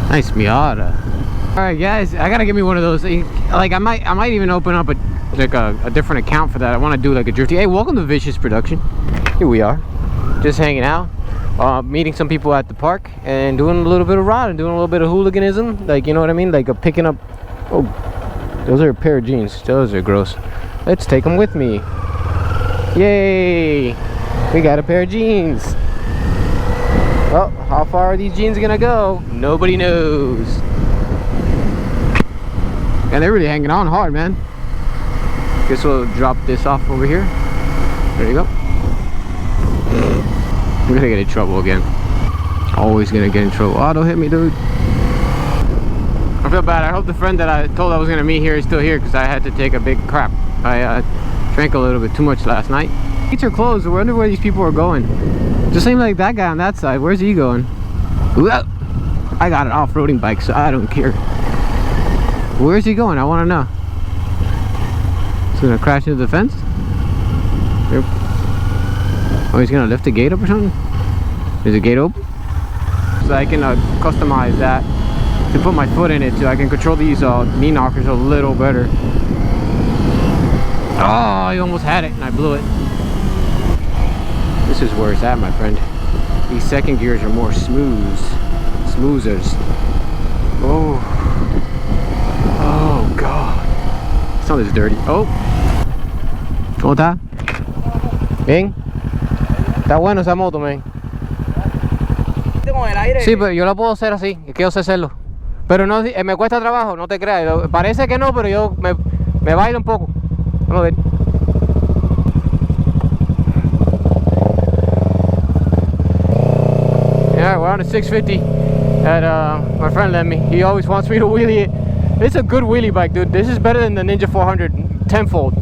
Nice Miata. All right, guys, I gotta give me one of those. Like, I might even open up a different account for that. I want to do like a drifty. Hey, welcome to Vicious Production. Here we are, just hanging out, meeting some people at the park, and doing a little bit of riding, doing a little bit of hooliganism. Like, you know what I mean? Like picking up. Oh, those are a pair of jeans. Those are gross. Let's take them with me. Yay! We got a pair of jeans. Well, how far are these jeans gonna go? Nobody knows. And they're really hanging on hard, man. Guess we'll drop this off over here. There you go. We're gonna get in trouble again. Always gonna get in trouble. Oh, don't hit me, dude. I feel bad. I hope the friend that I told I was gonna meet here is still here, because I had to take a big crap. I drank a little bit too much last night. Gates are closed. I wonder where these people are going. Just seems like that guy on that side. Where's he going? Whoa. I got an off-roading bike, so I don't care. Where's he going? I want to know. He's gonna crash into the fence? Yep. Oh, he's gonna lift the gate up or something? Is the gate open? So I can customize that to put my foot in it, so I can control these knee knockers a little better. Oh, I almost had it and I blew it. This is where it's at, my friend. These second gears are more smoothers. Oh. Oh God. It's not this dirty. Oh. ¿Cómo está? Bien. Está bueno esa moto, man. Sí, pero yo la puedo hacer así. Es que yo sé hacerlo. Pero no, me cuesta trabajo, no te creas. Parece que no, pero yo me bailo un poco. Vamos a ver. Yeah, we're on a 650 that my friend lent me. He always wants me to wheelie it. It's a good wheelie bike, dude. This is better than the Ninja 400 tenfold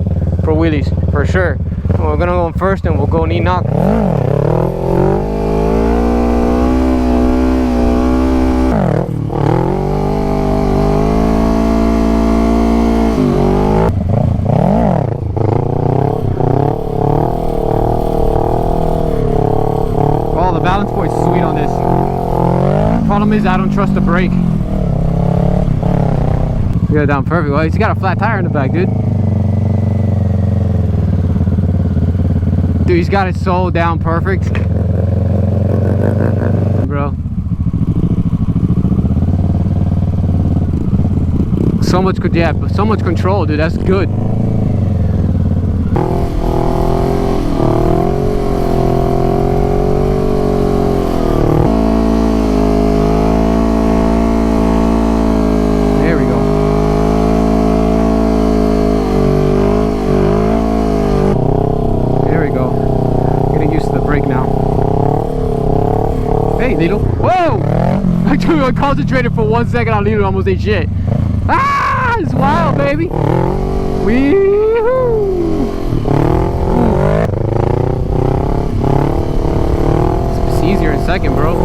for wheelies, for sure. So we're gonna go in first and we'll go knee knock. Oh, the balance board's sweet on this. Problem is, I don't trust the brake. You got it down perfect. Well, he's got a flat tire in the back, dude. Dude, he's got it so down perfect. Bro. So much, yeah, so much control, dude. That's good. Needle. Whoa! I concentrated for 1 second on needle, almost ate shit. Ah! It's wild, baby. Wee-hoo! It's easier in second, bro.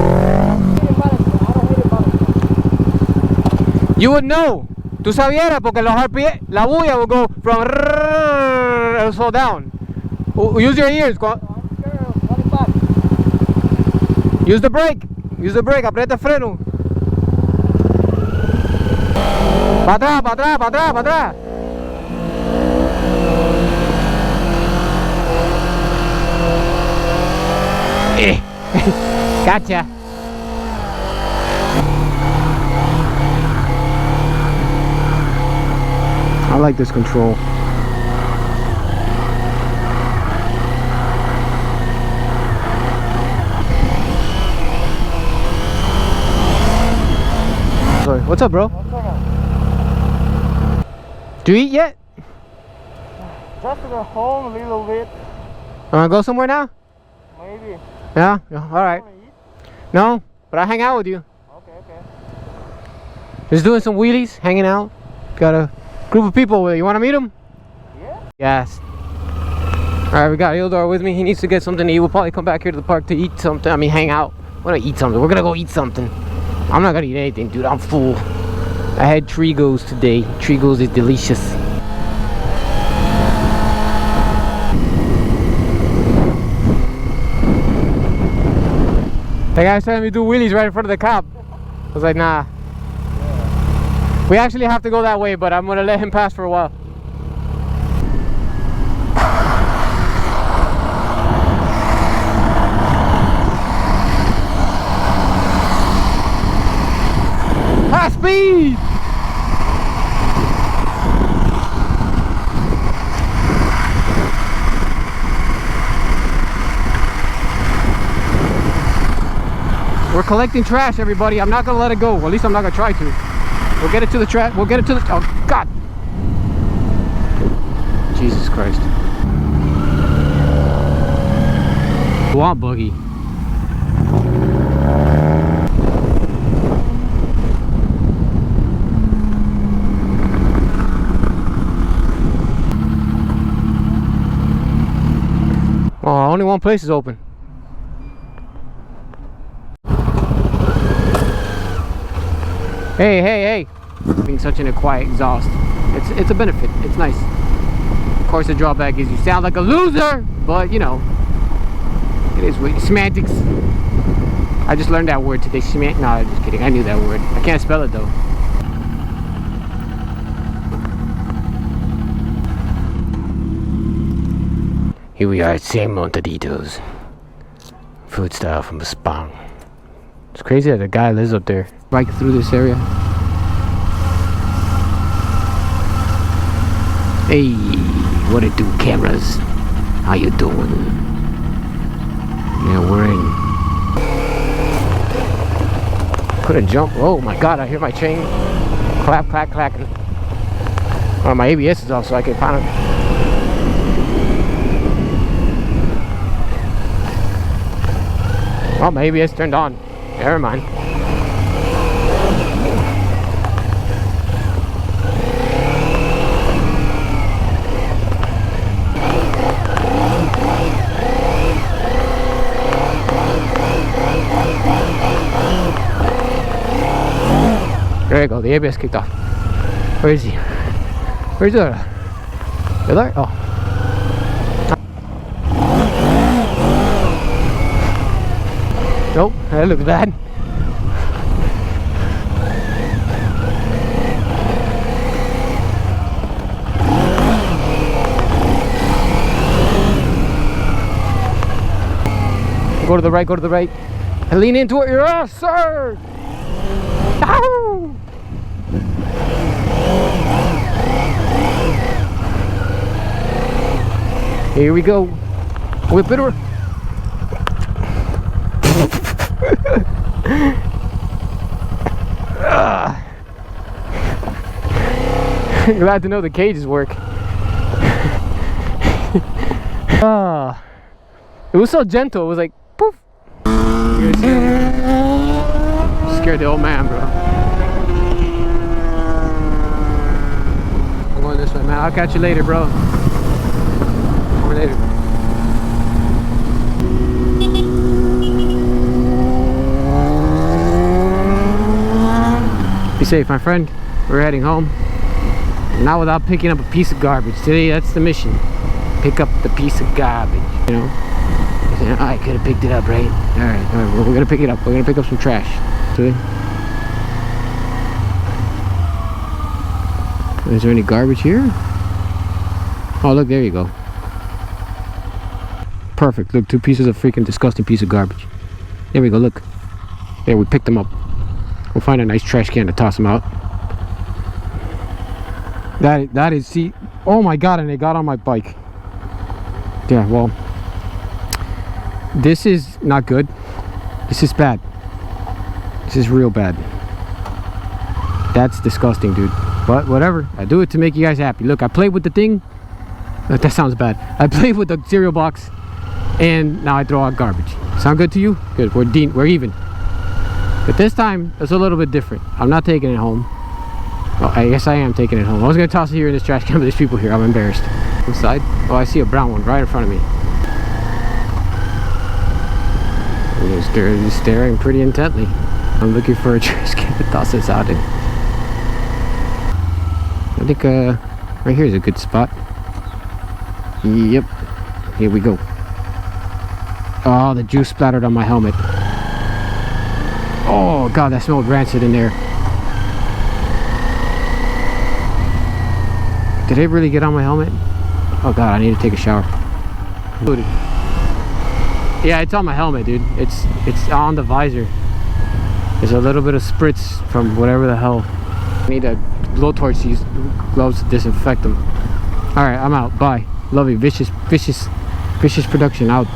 You would know. Tú sabieras porque los RPM, la bulla will go from it'll slow down. Use your ears. Use the brake. Use the brake. Aprieta el freno. Para atrás, para atrás, para atrás, para atrás. Gotcha. I like this control. Sorry. What's up, bro? Do you eat yet? Just at home a little bit. Wanna go somewhere now? Maybe. Yeah? Alright. No, but I hang out with you. Okay. Just doing some wheelies, hanging out. Got a group of people with you. You wanna meet them? Yeah. Yes. Alright, we got Ildar with me. He needs to get something to eat. We'll probably come back here to the park to eat something. I mean, hang out. We're gonna eat something. We're gonna go eat something. I'm not gonna eat anything, dude. I'm full. I had Trigos today. Trigos is delicious. The guy was telling me to do wheelies right in front of the cop. I was like, nah. We actually have to go that way, but I'm gonna let him pass for a while. High speed! We're collecting trash, everybody. I'm not gonna let it go. Well, at least I'm not gonna try to. We'll get it to the trash. We'll get it to the. Oh God! Jesus Christ! Swamp buggy. Oh, only one place is open. Hey, hey, hey! Being such an quiet exhaust. It's a benefit. It's nice. Of course, the drawback is you sound like a loser, but you know, it is what semantics. I just learned that word today. No, I'm just kidding. I knew that word. I can't spell it though. Here we are at San Montaditos. Food style from Spang. It's crazy that a guy lives up there. Right through this area. Hey, what it do, cameras? How you doing? Yeah, we're in. Couldn't jump. Oh my God, I hear my chain. Clap, clack, clacking. Oh, my ABS is off, so I can kind of. Oh, my ABS turned on. Never mind. There you go, the ABS kicked off. Where is he? Where's the other? The other? Oh. Nope, that looks bad. Go to the right, go to the right. And lean into it, yes, sir! Ow! Here we go. Whip it around. Glad to know the cages work. It was so gentle. It was like poof. Scared the old man, bro. I'm going this way, man. I'll catch you later, bro. Over later. Be safe, my friend. We're heading home. Not without picking up a piece of garbage. Today, that's the mission. Pick up the piece of garbage, you know? I could have picked it up, right? Alright, well, we're gonna pick it up. We're gonna pick up some trash. See? Is there any garbage here? Oh, look, there you go. Perfect. Look, 2 pieces of freaking disgusting piece of garbage. There we go, look. There, we picked them up. We'll find a nice trash can to toss them out. That is, see, oh my God, and they got on my bike. Yeah, well, this is not good. This is bad. This is real bad. That's disgusting, dude. But whatever, I do it to make you guys happy. Look, I played with the thing. That sounds bad. I played with the cereal box, and now I throw out garbage. Sound good to you? Good, we're even. But this time, it's a little bit different. I'm not taking it home. Well, I guess I am taking it home. I was gonna toss it here in this trash can, but there's people here. I'm embarrassed. Inside? Oh, I see a brown one right in front of me. He's staring pretty intently. I'm looking for a trash can to toss this out in. I think right here is a good spot. Yep. Here we go. Oh, the juice splattered on my helmet. Oh God, that smelled rancid in there. Did it really get on my helmet? Oh god, I need to take a shower. Dude. Yeah, it's on my helmet, dude. It's on the visor. There's a little bit of spritz from whatever the hell. I need a blowtorch to use gloves to disinfect them. Alright, I'm out. Bye. Love you. Vicious production out.